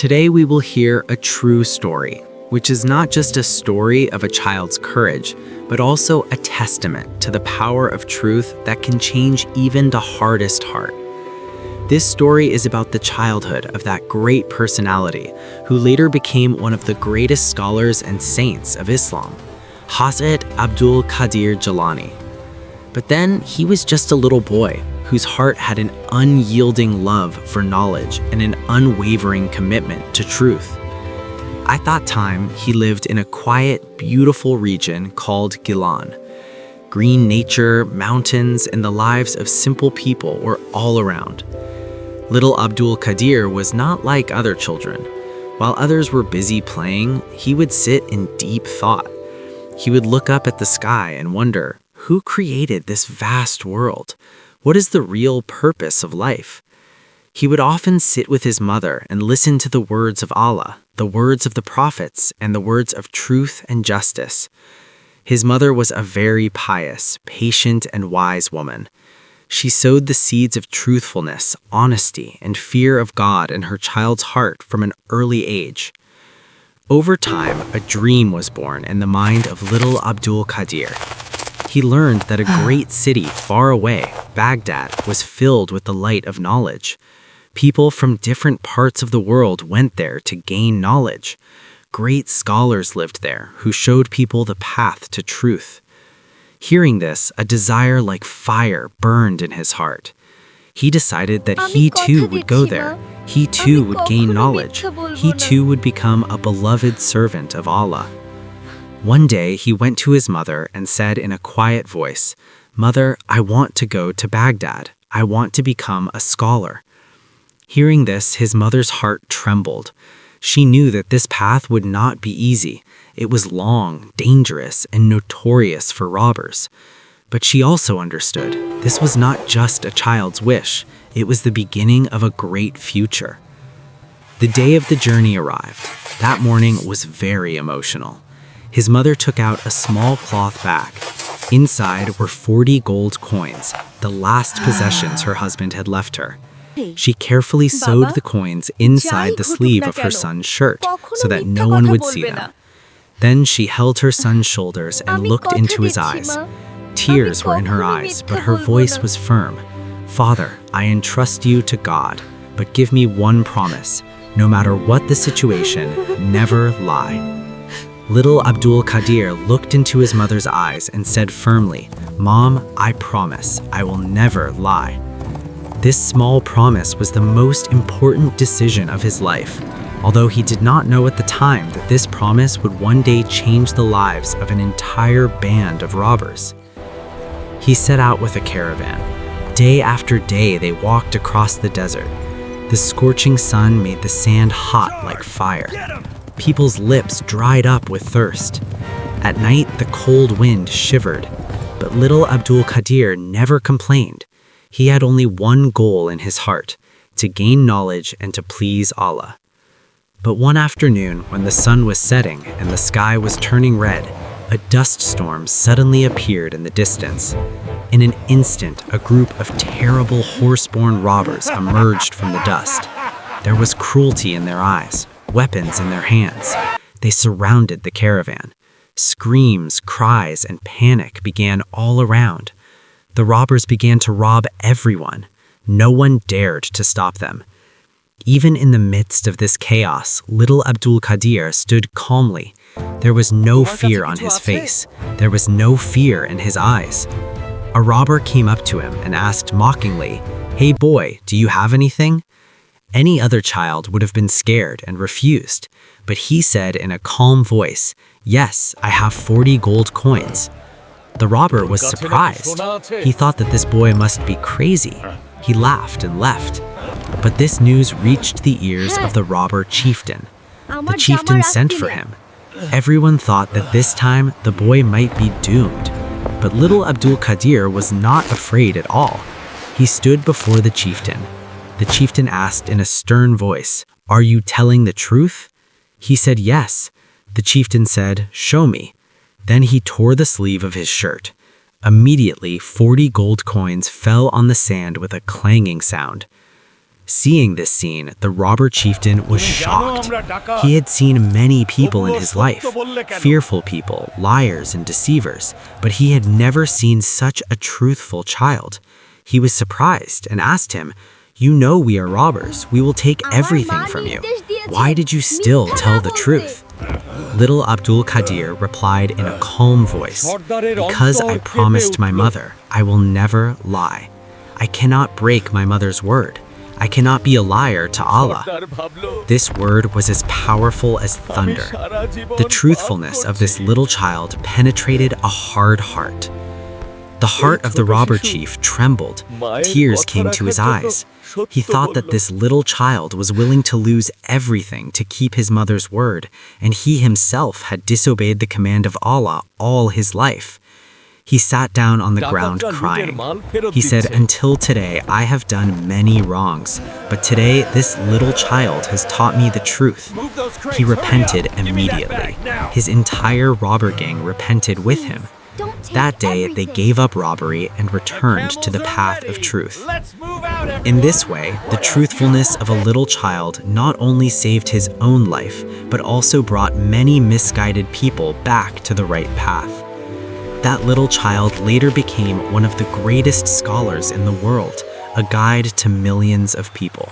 Today we will hear a true story, which is not just a story of a child's courage, but also a testament to the power of truth that can change even the hardest heart. This story is about the childhood of that great personality who later became one of the greatest scholars and saints of Islam, Hazrat Abdul Qadir Jilani. But then he was just a little boy whose heart had an unyielding love for knowledge and an unwavering commitment to truth. At that time, he lived in a quiet, beautiful region called Gilan. Green nature, mountains, and the lives of simple people were all around. Little Abdul Qadir was not like other children. While others were busy playing, he would sit in deep thought. He would look up at the sky and wonder, who created this vast world? What is the real purpose of life? He would often sit with his mother and listen to the words of Allah, the words of the prophets, and the words of truth and justice. His mother was a very pious, patient, and wise woman. She sowed the seeds of truthfulness, honesty, and fear of God in her child's heart from an early age. Over time, a dream was born in the mind of little Abdul Qadir. He learned that a great city far away, Baghdad, was filled with the light of knowledge. People from different parts of the world went there to gain knowledge. Great scholars lived there who showed people the path to truth. Hearing this, a desire like fire burned in his heart. He decided that he too would go there. He too would gain knowledge. He too would become a beloved servant of Allah. One day, he went to his mother and said in a quiet voice, "Mother, I want to go to Baghdad. I want to become a scholar." Hearing this, his mother's heart trembled. She knew that this path would not be easy. It was long, dangerous, and notorious for robbers. But she also understood this was not just a child's wish. It was the beginning of a great future. The day of the journey arrived. That morning was very emotional. His mother took out a small cloth bag. Inside were 40 gold coins, the last possessions her husband had left her. She carefully sewed the coins inside the sleeve of her son's shirt so that no one would see them. Then she held her son's shoulders and looked into his eyes. Tears were in her eyes, but her voice was firm. "Father, I entrust you to God, but give me one promise. No matter what the situation, never lie." Little Abdul Qadir looked into his mother's eyes and said firmly, "Mom, I promise, I will never lie." This small promise was the most important decision of his life, although he did not know at the time that this promise would one day change the lives of an entire band of robbers. He set out with a caravan. Day after day, they walked across the desert. The scorching sun made the sand hot like fire. People's lips dried up with thirst. At night, the cold wind shivered. But little Abdul Qadir never complained. He had only one goal in his heart, to gain knowledge and to please Allah. But one afternoon, when the sun was setting and the sky was turning red, a dust storm suddenly appeared in the distance. In an instant, a group of terrible horse-borne robbers emerged from the dust. There was cruelty in their eyes, weapons in their hands. They surrounded the caravan. Screams, cries, and panic began all around. The robbers began to rob everyone. No one dared to stop them. Even in the midst of this chaos, little Abdul Qadir stood calmly. There was no fear on his face. There was no fear in his eyes. A robber came up to him and asked mockingly, "Hey boy, do you have anything?" Any other child would have been scared and refused, but he said in a calm voice, "Yes, I have 40 gold coins." The robber was surprised. He thought that this boy must be crazy. He laughed and left. But this news reached the ears of the robber chieftain. The chieftain sent for him. Everyone thought that this time the boy might be doomed. But little Abdul Qadir was not afraid at all. He stood before the chieftain. The chieftain asked in a stern voice, "Are you telling the truth?" He said yes. The chieftain said, "Show me." Then he tore the sleeve of his shirt. Immediately, 40 gold coins fell on the sand with a clanging sound. Seeing this scene, the robber chieftain was shocked. He had seen many people in his life, fearful people, liars and deceivers, but he had never seen such a truthful child. He was surprised and asked him, "You know we are robbers. We will take everything from you. Why did you still tell the truth?" Little Abdul Qadir replied in a calm voice, "Because I promised my mother, I will never lie. I cannot break my mother's word. I cannot be a liar to Allah." This word was as powerful as thunder. The truthfulness of this little child penetrated a hard heart. The heart of the robber chief trembled. Tears came to his eyes. He thought that this little child was willing to lose everything to keep his mother's word, and he himself had disobeyed the command of Allah all his life. He sat down on the ground crying. He said, "Until today, I have done many wrongs, but today this little child has taught me the truth." He repented immediately. His entire robber gang repented with him. That day, they gave up robbery and returned to the path of truth. In this way, the truthfulness of a little child not only saved his own life, but also brought many misguided people back to the right path. That little child later became one of the greatest scholars in the world, a guide to millions of people.